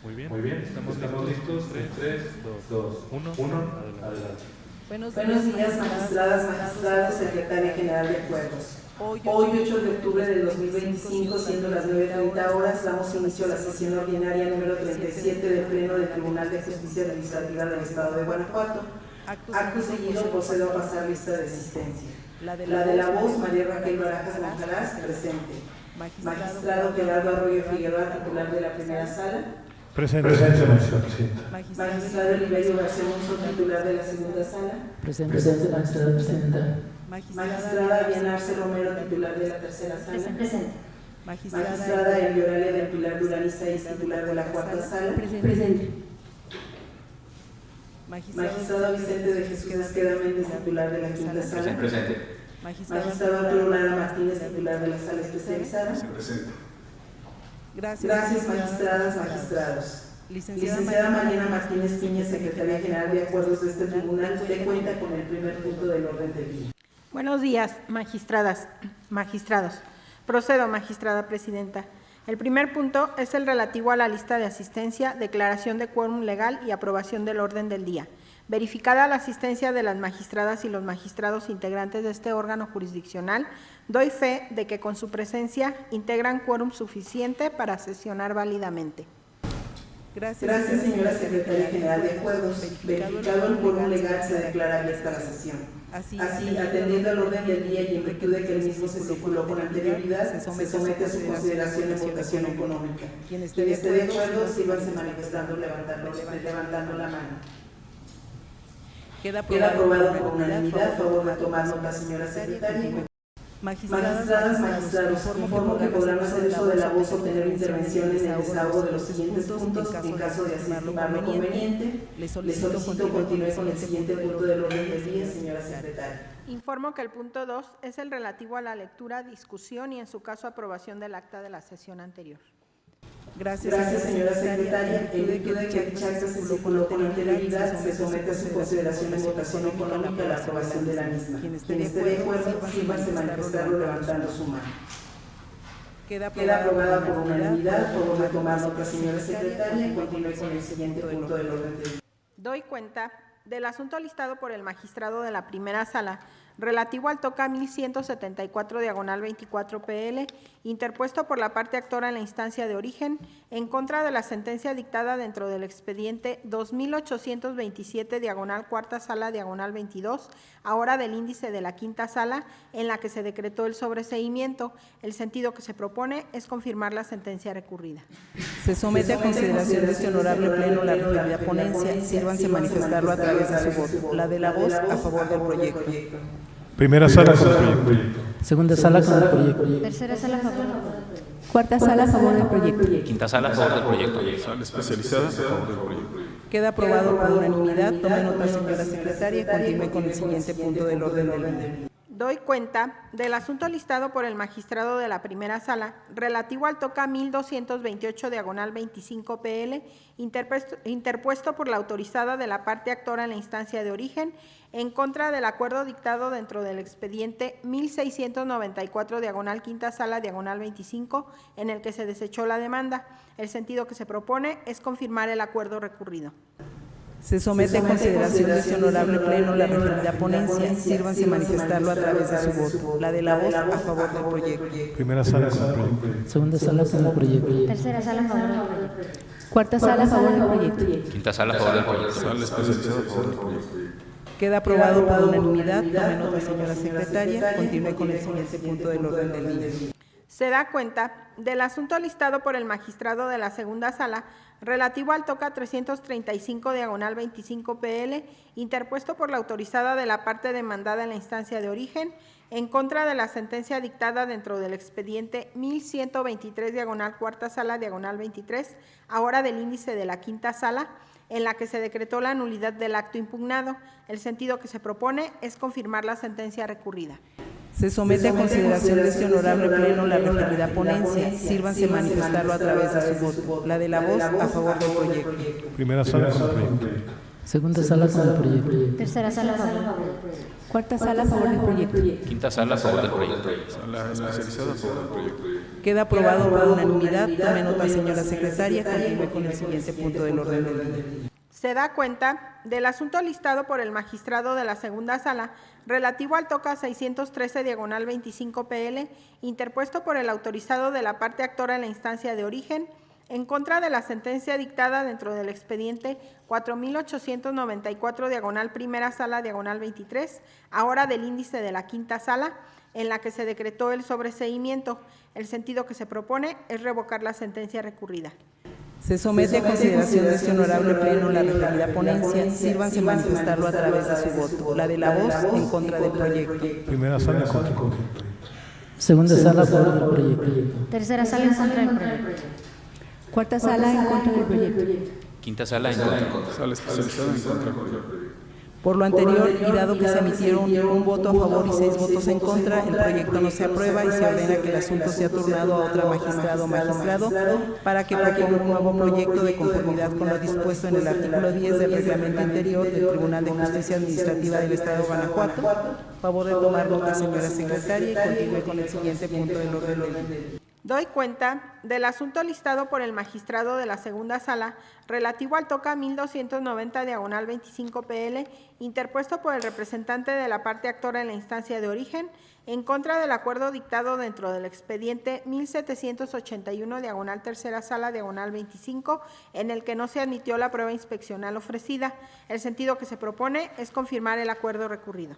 Muy bien. Estamos listos. 3, 2, 1. Adelante. Buenos días, magistradas, magistrados, secretaria general de acuerdos. Hoy, 8 de octubre del 2025, siendo las 9:30 horas, damos inicio a la sesión ordinaria número 37 del Pleno del Tribunal de Justicia Administrativa del Estado de Guanajuato. Acto seguido, procedo a pasar lista de asistencia. La de la voz, María Raquel Barajas Monjalás, presente. Magistrado Gerardo Arroyo Figueroa, titular de la primera sala. Presente, magistrada presidenta. Magistrado Oliverio García Monzo, titular de la segunda sala. Presente, magistrada presidenta. Magistrada Diana Arce Romero, titular de la tercera sala. Presente. Magistrada Elioralia del Pilar Duranista, titular de la cuarta sala. Presente. Magistrado Vicente de Jesús Esqueda Méndez, titular de la quinta sala. Presente. Magistrado Arturo Lara Martínez, titular de la sala especializada. Presente. Gracias, magistradas, magistrados. Licenciada Mariana Martínez Piña, Secretaria General de Acuerdos de este tribunal, dé cuenta con el primer punto del orden del día. Buenos días, magistradas, magistrados. Procedo, magistrada presidenta. El primer punto es el relativo a la lista de asistencia, declaración de quórum legal y aprobación del orden del día. Verificada la asistencia de las magistradas y los magistrados integrantes de este órgano jurisdiccional, doy fe de que con su presencia integran quórum suficiente para sesionar válidamente. Gracias, señora Secretaria General de Acuerdos. Verificado el quórum legal, se declara abierta la sesión. Así, atendiendo al orden del día y en virtud de que el mismo se circuló con anterioridad, se somete a su consideración en votación económica. Quien esté de acuerdo, sírvanse manifestando levantando la mano. Queda aprobado por unanimidad. Favor de tomar nota, señora secretaria. Magistradas, magistrados, informo que podrán hacer uso de la voz o tener intervención en el desahogo de los siguientes puntos. En caso de estimarlo conveniente, les solicito continúe con el siguiente punto del orden del día, señora secretaria. Informo que el punto 2 es el relativo a la lectura, discusión y en su caso aprobación del acta de la sesión anterior. Gracias, señora secretaria. En virtud de que dicha acta se circuló con anterioridad, se somete a su consideración en votación económica la aprobación de la misma. Quien esté de acuerdo, sírvanse manifestarlo levantando su mano. Queda aprobada por unanimidad. Favor de tomar nota, señora secretaria, y continúe con el siguiente punto del orden del día. Doy cuenta del asunto listado por el magistrado de la primera sala, relativo al TOCA 1174/24 PL, interpuesto por la parte actora en la instancia de origen, en contra de la sentencia dictada dentro del expediente 2827/cuarta sala/22, ahora del índice de la quinta sala, en la que se decretó el sobreseimiento. El sentido que se propone es confirmar la sentencia recurrida. Se somete a consideración de este honorable pleno la referida ponencia. Sírvanse manifestarlo a través de su voto. La de la voz a favor del proyecto. Primera sala con el proyecto. Segunda sala con el proyecto. Tercera sala a favor. Cuarta sala a favor del proyecto. Quinta sala a favor del proyecto. Sala especializada a favor del proyecto. Queda aprobado por unanimidad. Tome nota, señora secretaria, y continúe con el siguiente punto del orden del día. Doy cuenta del asunto listado por el magistrado de la primera sala, relativo al TOCA 1228/25 PL, interpuesto por la autorizada de la parte actora en la instancia de origen, en contra del acuerdo dictado dentro del expediente 1694/quinta sala/25, en el que se desechó la demanda. El sentido que se propone es confirmar el acuerdo recurrido. Se somete a consideración de este honorable pleno la referida ponencia. Sírvanse manifestarlo a través de su voto. La de la voz a favor del proyecto. Primera sala con el proyecto. Segunda sala con el proyecto. Tercera sala a favor del proyecto. Cuarta sala a favor del proyecto. Quinta sala a favor del proyecto. Sala especializada a favor del proyecto. Queda aprobado por unanimidad. Tome nota, señora secretaria. Continúe con el siguiente punto del orden del día. Se da cuenta del asunto listado por el magistrado de la segunda sala, relativo al TOCA 335/25 PL, interpuesto por la autorizada de la parte demandada en la instancia de origen, en contra de la sentencia dictada dentro del expediente 1123/cuarta sala/23, ahora del índice de la quinta sala, en la que se decretó la nulidad del acto impugnado. El sentido que se propone es confirmar la sentencia recurrida. Se somete a consideración de este honorable pleno la referida ponencia. Sírvanse manifestarlo a través de su voto. La de la voz a favor del proyecto. Primera sala con el proyecto. Segunda sala con el proyecto. Tercera sala a favor del proyecto. Cuarta sala a favor del proyecto. Quinta sala a favor del proyecto. Sala especializada a favor del proyecto. Queda aprobado por unanimidad. Tome nota, señora secretaria. Continúe con el siguiente punto del orden del día. Se da cuenta del asunto listado por el magistrado de la segunda sala relativo al TOCA 613 diagonal 25 PL, interpuesto por el autorizado de la parte actora en la instancia de origen, en contra de la sentencia dictada dentro del expediente 4894 diagonal primera sala diagonal 23, ahora del índice de la quinta sala, en la que se decretó el sobreseimiento. El sentido que se propone es revocar la sentencia recurrida. Se somete a consideración de este honorable pleno la referida ponencia. Sírvanse manifestarlo a través de su voto. La de la voz en contra del proyecto. Primera sala en contra del proyecto. Segunda sala a favor del proyecto. Tercera sala en contra del proyecto. Cuarta sala en contra del proyecto. Quinta sala en contra. Sala especializada en contra del proyecto. Por lo anterior, y dado que se emitieron un voto a favor y 6 votos en contra, el proyecto no se aprueba y se ordena que el asunto sea turnado a otra magistrado o magistrado para que proponga un nuevo proyecto de conformidad con lo dispuesto en el artículo 10 del Reglamento Interior del Tribunal de Justicia Administrativa del Estado de Guanajuato. Favor de tomar nota, señora secretaria, y continúe con el siguiente punto del orden del día. Doy cuenta del asunto listado por el magistrado de la segunda sala relativo al TOCA 1290 diagonal 25 PL, interpuesto por el representante de la parte actora en la instancia de origen, en contra del acuerdo dictado dentro del expediente 1781 diagonal tercera sala diagonal 25, en el que no se admitió la prueba inspeccional ofrecida. El sentido que se propone es confirmar el acuerdo recurrido.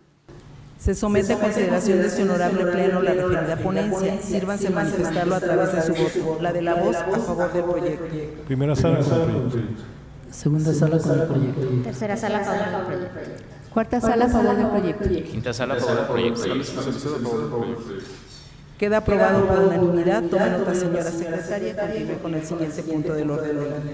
Se somete a consideración de este honorable pleno la referida ponencia. Sírvanse manifestarlo a través de su voto. La de la voz a favor del proyecto. Primera sala con el proyecto. Segunda sala con el proyecto. Tercera sala a favor del proyecto. Cuarta sala a favor del proyecto. Quinta sala a favor del proyecto. Sala especializada a favor del proyecto. Queda aprobado por unanimidad. Tome nota, señora secretaria. Continúe con el siguiente punto del orden del día.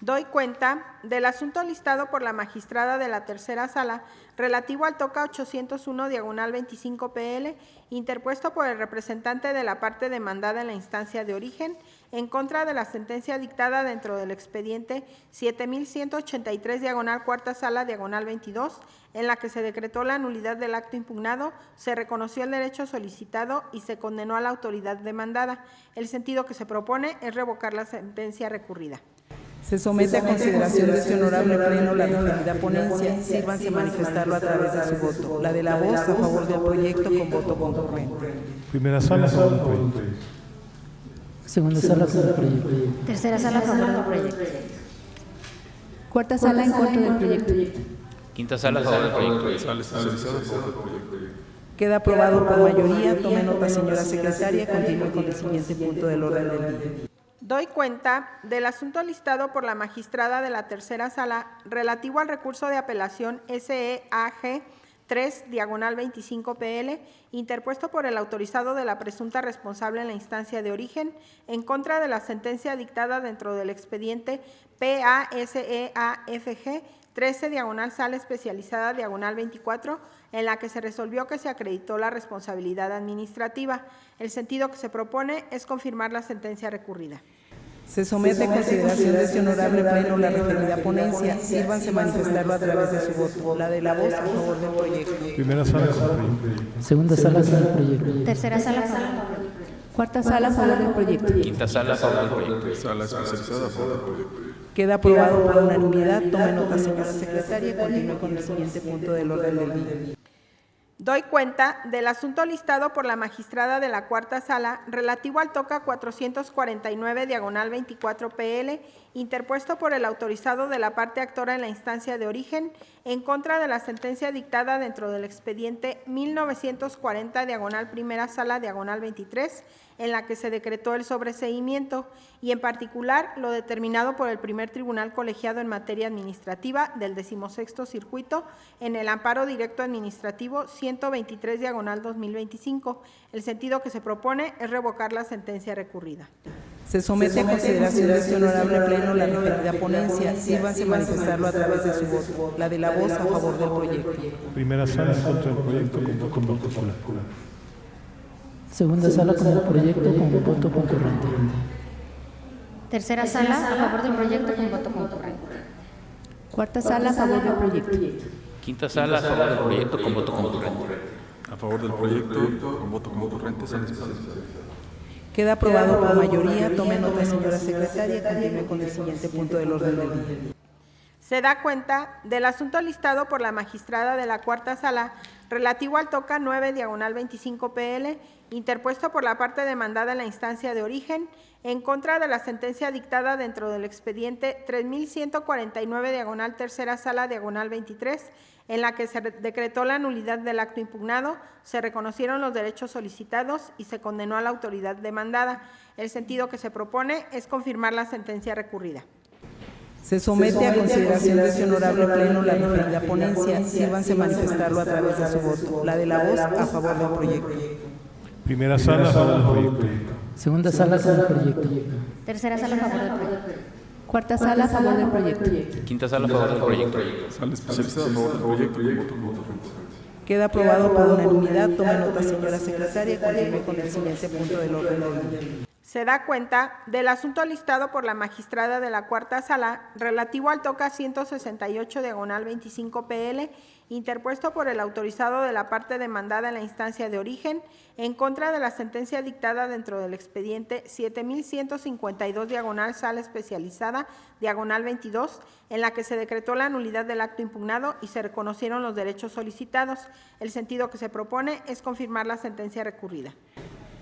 Doy cuenta del asunto listado por la magistrada de la tercera sala relativo al TOCA 801 diagonal 25 PL, interpuesto por el representante de la parte demandada en la instancia de origen, en contra de la sentencia dictada dentro del expediente 7183 diagonal cuarta sala diagonal 22, en la que se decretó la nulidad del acto impugnado, se reconoció el derecho solicitado y se condenó a la autoridad demandada. El sentido que se propone es revocar la sentencia recurrida. Se somete a consideración de este honorable pleno la referida ponencia. Sírvanse manifestarlo a través de su voto. La de la voz a favor del proyecto con voto concurrente. Primera sala a favor del proyecto. Segunda sala con el proyecto. Tercera sala a favor del proyecto. Cuarta sala en contra del proyecto. Quinta sala a favor del proyecto. Sala especializada a favor del proyecto. Queda aprobado por mayoría. Tome nota, señora secretaria. Continúe con el siguiente punto del orden del día. Doy cuenta del asunto listado por la magistrada de la tercera sala relativo al recurso de apelación SEAG 3, diagonal 25 PL, interpuesto por el autorizado de la presunta responsable en la instancia de origen, en contra de la sentencia dictada dentro del expediente PASEAFG 13, diagonal sala especializada, diagonal 24, en la que se resolvió que se acreditó la responsabilidad administrativa. El sentido que se propone es confirmar la sentencia recurrida. Se somete a consideración de este honorable pleno la referida ponencia. Sírvanse manifestarlo a través de su voto. La de la voz a favor del proyecto. Primera sala con el proyecto. Segunda sala con el proyecto. Tercera sala a favor del proyecto. Cuarta sala a favor del proyecto. Quinta sala a favor del proyecto. Sala especializada a favor del proyecto. Queda aprobado por unanimidad. Tome nota, señora secretaria. Continúe con el siguiente punto del orden del día. Doy cuenta del asunto listado por la magistrada de la cuarta sala relativo al TOCA 449 diagonal 24 PL, interpuesto por el autorizado de la parte actora en la instancia de origen, en contra de la sentencia dictada dentro del expediente 1940 diagonal primera sala diagonal 23, en la que se decretó el sobreseimiento y en particular lo determinado por el primer tribunal colegiado en materia administrativa del 16º circuito en el amparo directo administrativo 123 diagonal 2025. El sentido que se propone es revocar la sentencia recurrida. Se somete a consideración de este honorable pleno la referida ponencia. Sírvanse manifestarlo a través de su voto. La de la voz a favor del proyecto. Primera sala en contra del proyecto con voto popular. Segunda sala con el proyecto con voto concurrente. Tercera sala a favor del proyecto con voto concurrente. Cuarta sala a favor del proyecto. Quinta sala a favor del proyecto con voto concurrente. A favor del proyecto, con voto concurrente, sala especializada. Queda aprobado por mayoría. Tome nota, señora secretaria, y continúe con el siguiente punto del orden del día. Se da cuenta del asunto listado por la magistrada de la cuarta sala relativo al TOCA 9/25 PL, interpuesto por la parte demandada en la instancia de origen, en contra de la sentencia dictada dentro del expediente 3149 tercera sala 23, en la que se decretó la nulidad del acto impugnado, se reconocieron los derechos solicitados y se condenó a la autoridad demandada. El sentido que se propone es confirmar la sentencia recurrida. Se somete a consideración de este honorable pleno la referida ponencia. Sírvanse manifestarlo a través de su voto. La de la voz a favor del proyecto. Primera sala a favor del proyecto. Segunda sala a favor del proyecto. Tercera sala a favor del proyecto. Cuarta sala a favor del proyecto. Quinta sala a favor del proyecto. Sala especializada a favor del proyecto, con voto concurrente. Queda aprobado por unanimidad. Tome nota, señora secretaria, y continúe con el siguiente punto del orden del día. Se da cuenta del asunto listado por la magistrada de la cuarta sala relativo al TOCA 168/25 PL, interpuesto por el autorizado de la parte demandada en la instancia de origen, en contra de la sentencia dictada dentro del expediente 7152 sala especializada 22, en la que se decretó la nulidad del acto impugnado y se reconocieron los derechos solicitados. El sentido que se propone es confirmar la sentencia recurrida.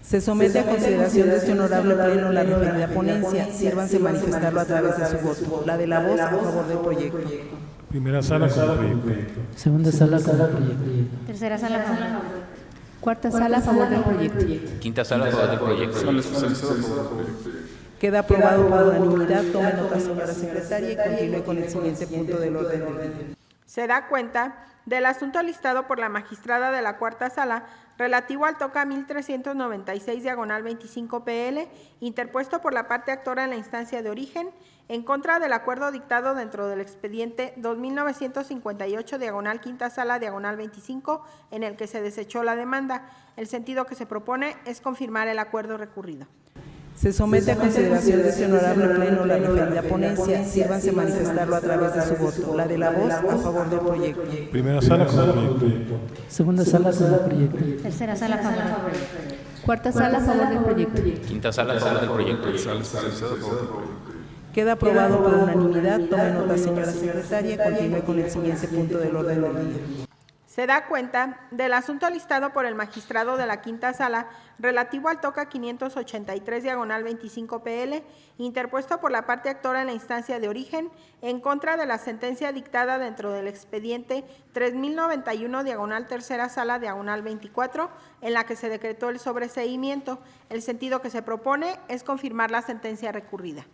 Se somete a consideración de este honorable pleno la referida ponencia. Sírvanse manifestarlo a través de su voto. La de la voz a favor del proyecto. Primera sala con el proyecto. Segunda sala con el proyecto. Tercera sala a favor del proyecto. Cuarta sala a favor del proyecto. Quinta sala a favor del proyecto. Sala especializada a favor del proyecto. Queda aprobado por unanimidad. Tome nota, señora secretaria, y continúe con el siguiente punto del orden del día. Se da cuenta del asunto listado por la magistrada de la cuarta sala relativo al TOCA 1396/25 PL, interpuesto por la parte actora en la instancia de origen, en contra del acuerdo dictado dentro del expediente 2958 quinta sala 25, en el que se desechó la demanda. El sentido que se propone es confirmar el acuerdo recurrido. Se somete a consideración de este honorable pleno la referida ponencia. Sírvanse manifestarlo a través de su voto. La de la voz a favor del proyecto. Primera sala con el proyecto. Segunda sala con el proyecto. Tercera sala a favor del proyecto. Cuarta sala a favor del proyecto. Quinta sala a favor del proyecto. Sala especializada a favor del proyecto. Queda aprobado por unanimidad. Tome nota, señora secretaria, y continúe con el siguiente punto del orden del día. Se da cuenta del asunto listado por el magistrado de la quinta sala relativo al TOCA 583/25 PL, interpuesto por la parte actora en la instancia de origen, en contra de la sentencia dictada dentro del expediente 3091 tercera sala 24, en la que se decretó el sobreseimiento. El sentido que se propone es confirmar la sentencia recurrida.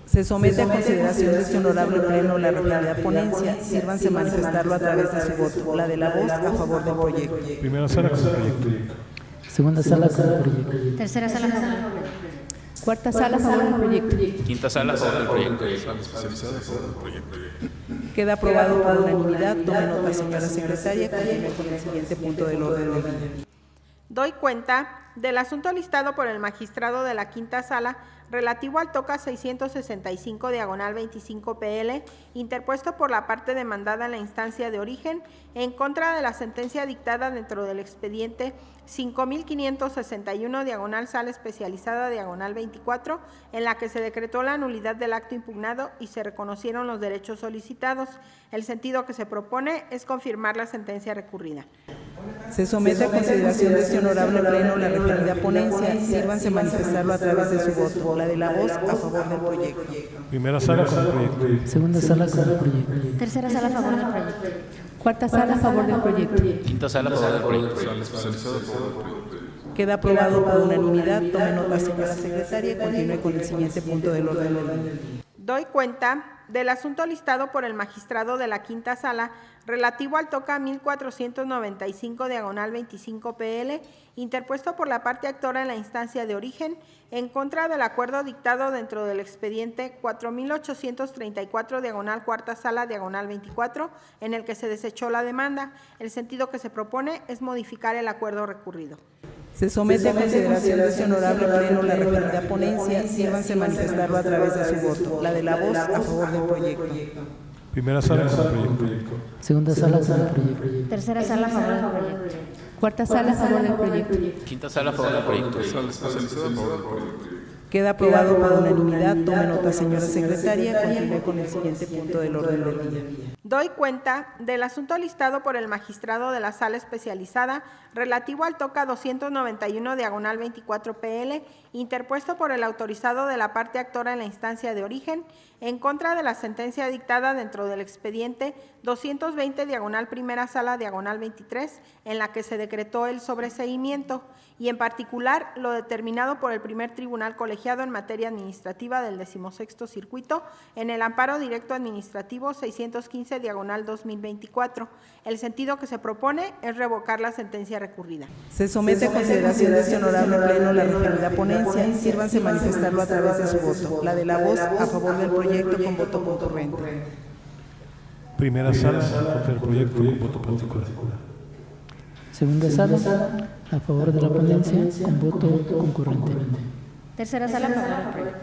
Se somete a consideración de este honorable pleno la referida ponencia. Sírvanse manifestarlo a través de su voto. La de la voz a favor del proyecto. Primera sala con el proyecto. Segunda sala con el proyecto. Tercera sala a favor del proyecto. Cuarta sala a favor del proyecto. Quinta sala a favor del proyecto. Sala especializada a favor del proyecto. Queda aprobado por unanimidad. Tome nota, señora secretaria, y continúe con el siguiente punto del orden del día. Doy cuenta del asunto listado por el magistrado de la quinta sala relativo al TOCA 665/25 PL, interpuesto por la parte demandada en la instancia de origen, en contra de la sentencia dictada dentro del expediente 5561 sala especializada 24, en la que se decretó la nulidad del acto impugnado y se reconocieron los derechos solicitados. El sentido que se propone es confirmar la sentencia recurrida. Se somete a consideración de este honorable pleno la referida ponencia. Sírvanse manifestarlo a través de su voto. La de la voz a favor del proyecto. Primera sala con el proyecto. Segunda sala con el proyecto. Tercera sala a favor del proyecto. Cuarta sala a favor del proyecto. Quinta sala a favor del proyecto. Sala especializada a favor del proyecto. Queda aprobado por unanimidad. Tome nota, señora secretaria, y continúe con el siguiente punto del orden del día. Doy cuenta del asunto listado por el magistrado de la quinta sala relativo al TOCA 1495/25 PL, interpuesto por la parte actora en la instancia de origen, en contra del acuerdo dictado dentro del expediente 4834 cuarta sala 24, en el que se desechó la demanda. El sentido que se propone es modificar el acuerdo recurrido. Se somete a consideración de este honorable pleno la referida ponencia. Sírvanse manifestarlo a través de su voto. La de la voz a favor del proyecto. Primera sala con proyecto. Segunda sala con el proyecto. Tercera sala a favor del proyecto. Cuarta sala a favor del proyecto. Quinta sala a favor del proyecto. Sala especializada a favor del proyecto. Queda aprobado por unanimidad. Tome nota, señora secretaria. Continúe con el siguiente punto del orden del día. Doy cuenta del asunto listado por el magistrado de la Sala Especializada relativo al TOCA 291/24 PL, interpuesto por el autorizado de la parte actora en la instancia de origen, en contra de la sentencia dictada dentro del expediente 220/Primera Sala -23, en la que se decretó el sobreseimiento, y en particular lo determinado por el primer tribunal colegiado en materia administrativa del 16º Circuito en el amparo directo administrativo 615/2024. El sentido que se propone es revocar la sentencia recurrida. Se somete a consideración de este honorable pleno la referida ponencia. Sírvanse manifestarlo a través de su voto. La de la voz a favor del proyecto con voto concurrente. Primera sala contra el proyecto con voto particular. Segunda sala a favor de la ponencia con voto concurrente. Tercera sala a favor del proyecto.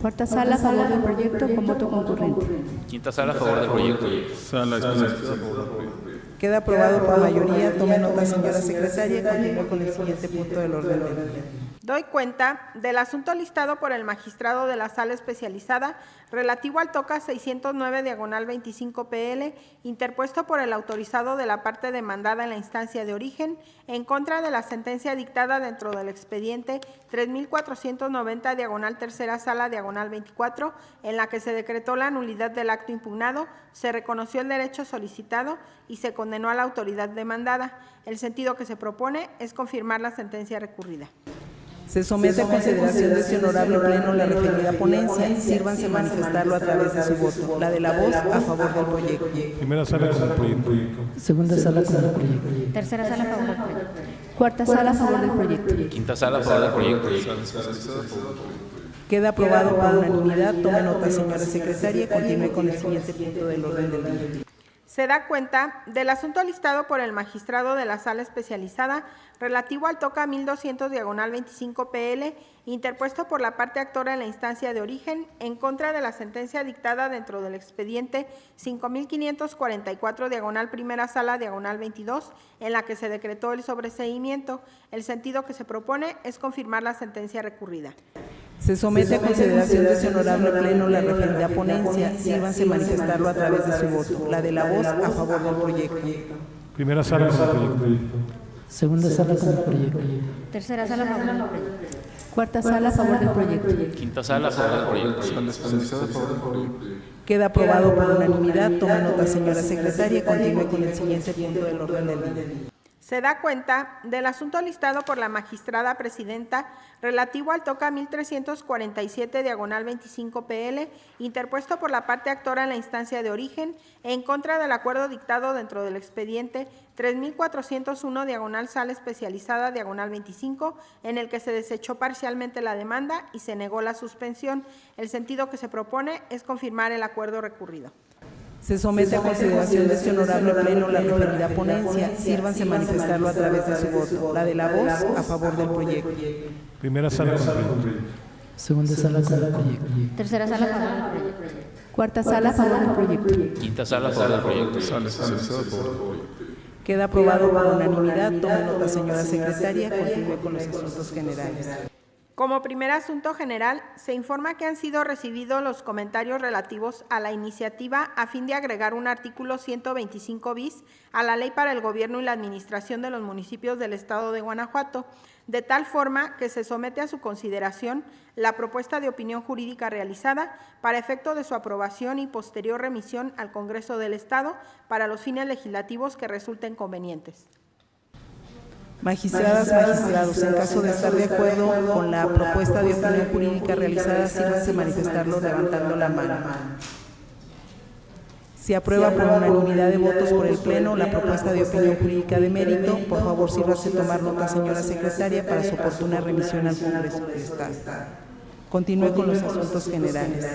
Cuarta sala a favor del proyecto con voto concurrente. Quinta sala a favor del proyecto. Sala especializada a favor del proyecto. Queda aprobado por mayoría. Tome nota, señora secretaria. Continúe con el siguiente punto del orden del día. Doy cuenta del asunto listado por el magistrado de la Sala Especializada relativo al TOCA 609/25 PL, interpuesto por el autorizado de la parte demandada en la instancia de origen, en contra de la sentencia dictada dentro del expediente 3490/Tercera Sala -24, en la que se decretó la nulidad del acto impugnado, se reconoció el derecho solicitado y se condenó a la autoridad demandada. El sentido que se propone es confirmar la sentencia recurrida. Se somete a consideración de este honorable pleno la referida ponencia. Sírvanse manifestarlo a través de su voto. La de la voz a favor del proyecto. Primera sala con proyecto. Segunda sala con el proyecto. Tercera sala a favor del proyecto. Cuarta sala a favor del proyecto. Quinta sala a favor del proyecto. Sala especializada a favor del proyecto. Queda aprobado por unanimidad. Tome nota, señora secretaria. Continúe con el siguiente punto del orden del día. Se da cuenta del asunto listado por el magistrado de la Sala Especializada relativo al TOCA 1200/25 PL, interpuesto por la parte actora en la instancia de origen, en contra de la sentencia dictada dentro del expediente 5544/Primera Sala -22, en la que se decretó el sobreseimiento. El sentido que se propone es confirmar la sentencia recurrida. Se somete a consideración de este honorable pleno la referida ponencia. Sírvanse manifestarlo a través de su voto. La de la voz a favor del proyecto. Primera sala con proyecto. Segunda sala con el proyecto. Tercera sala a favor del proyecto. Cuarta sala a favor del proyecto. Quinta sala a favor del proyecto. Sala especializada a favor del proyecto. Queda aprobado por unanimidad. Tome nota, señora secretaria. Continúe con el siguiente punto del orden del día. Se da cuenta del asunto listado por la magistrada presidenta relativo al TOCA 1347/25 PL, interpuesto por la parte actora en la instancia de origen, en contra del acuerdo dictado dentro del expediente 3401/Sala Especializada -25, en el que se desechó parcialmente la demanda y se negó la suspensión. El sentido que se propone es confirmar el acuerdo recurrido. Se somete a consideración de este honorable pleno la referida ponencia. Sírvanse manifestarlo a través de su voto. La de la voz a favor del proyecto. Primera sala con proyecto. Segunda sala con el proyecto. Tercera sala a favor del proyecto. Cuarta sala a favor del proyecto. Quinta sala a favor del proyecto. Sala especializada a favor del proyecto. Queda aprobado por unanimidad. Tome nota, señora secretaria. Continúe con los asuntos generales. Como primer asunto general, se informa que han sido recibidos los comentarios relativos a la iniciativa a fin de agregar un artículo 125 bis a la Ley para el Gobierno y la Administración de los Municipios del Estado de Guanajuato, de tal forma que se somete a su consideración la propuesta de opinión jurídica realizada para efecto de su aprobación y posterior remisión al Congreso del Estado para los fines legislativos que resulten convenientes. Magistradas, magistrados, en caso de estar de acuerdo con la propuesta de opinión jurídica realizada, sírvanse manifestarlo levantando la mano. Se aprueba por unanimidad de votos por el Pleno la propuesta de opinión jurídica de mérito. Por favor, sírvase tomar nota, señora secretaria, para su oportuna remisión al Congreso del Estado. Continúe con los asuntos generales.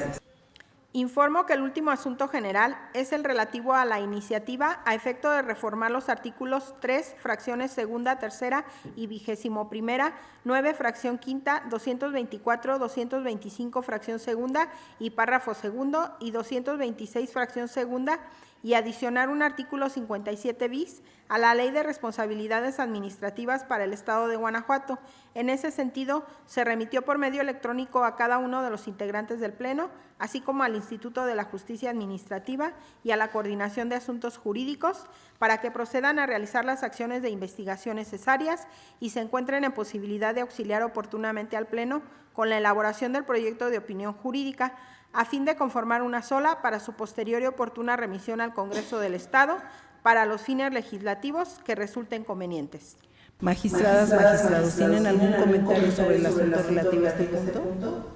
Informo que el último asunto general es el relativo a la iniciativa a efecto de reformar los artículos 3, fracciones segunda, tercera y 21ª, 9, fracción quinta, 224, 225, fracción segunda y párrafo segundo y 226, fracción segunda, y adicionar un artículo 57 bis a la Ley de Responsabilidades Administrativas para el Estado de Guanajuato. En ese sentido, se remitió por medio electrónico a cada uno de los integrantes del Pleno, así como al Instituto de la Justicia Administrativa y a la Coordinación de Asuntos Jurídicos, para que procedan a realizar las acciones de investigación necesarias y se encuentren en posibilidad de auxiliar oportunamente al Pleno con la elaboración del proyecto de opinión jurídica, a fin de conformar una sola para su posterior y oportuna remisión al Congreso del Estado para los fines legislativos que resulten convenientes. Magistradas, magistrados, ¿tienen algún comentario sobre el asunto relativo a este punto?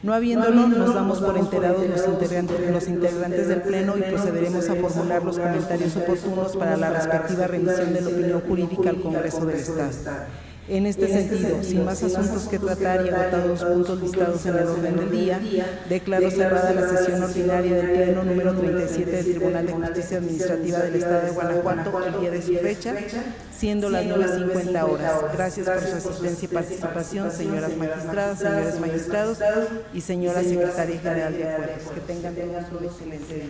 No habiéndolo, nos damos por enterados los integrantes del Pleno y procederemos a formular los comentarios oportunos para la respectiva remisión de la opinión jurídica al Congreso del Estado. En este sentido, sin más asuntos que tratar y agotados los puntos listados en el orden del día, declaro cerrada la sesión ordinaria del Pleno número 37 del Tribunal de Justicia Administrativa del Estado de Guanajuato el día de su fecha, siendo las 9:50 horas. Gracias por su asistencia y participación, señoras magistradas, señores magistrados y señora Secretaria General de Acuerdos. Que tengan todos un excelente día.